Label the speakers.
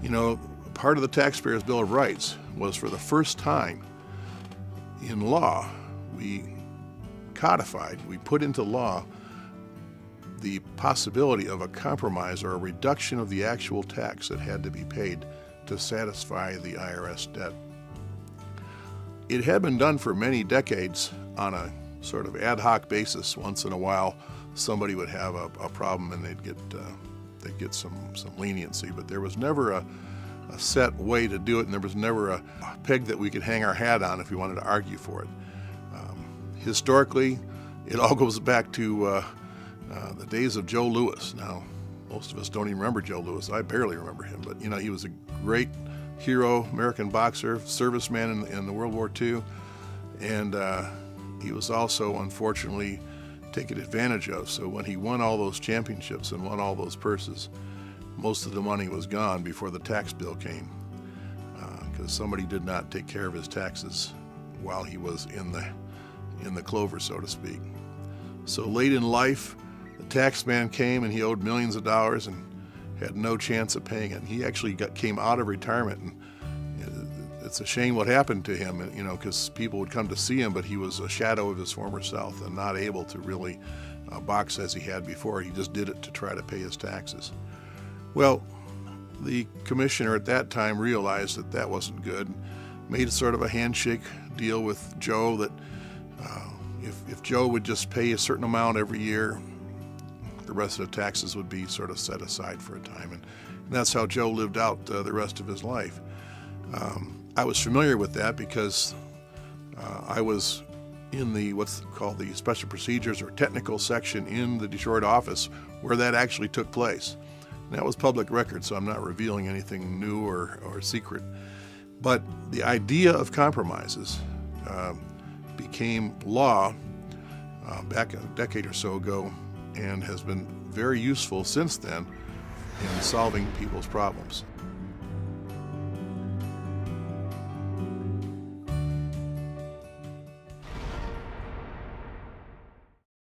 Speaker 1: You know, part of the Taxpayers' Bill of Rights was, for the first time in law, we put into law the possibility of a compromise or a reduction of the actual tax that had to be paid to satisfy the IRS debt. It had been done for many decades on a sort of ad hoc basis. Once in a while, somebody would have a problem and they'd get some leniency, but there was never a set way to do it, and there was never a peg that we could hang our hat on if we wanted to argue for it. Historically, it all goes back to the days of Joe Louis. Now, most of us don't even remember Joe Louis. I barely remember him, but you know, he was a great hero, American boxer, serviceman in the World War II, and he was also, unfortunately, taken advantage of. So when he won all those championships and won all those purses, most of the money was gone before the tax bill came, because somebody did not take care of his taxes while he was in the clover, so to speak. So late in life, the tax man came and he owed millions of dollars and had no chance of paying it. And he actually came out of retirement, and it's a shame what happened to him, you know, because people would come to see him, but he was a shadow of his former self and not able to really box as he had before. He just did it to try to pay his taxes. Well, the commissioner at that time realized that that wasn't good, made sort of a handshake deal with Joe that if Joe would just pay a certain amount every year, the rest of the taxes would be sort of set aside for a time. And that's how Joe lived out the rest of his life. I was familiar with that because I was in what's called the special procedures or technical section in the Detroit office where that actually took place. And that was public record, so I'm not revealing anything new or secret. But the idea of compromises became law back a decade or so ago, and has been very useful since then in solving people's problems.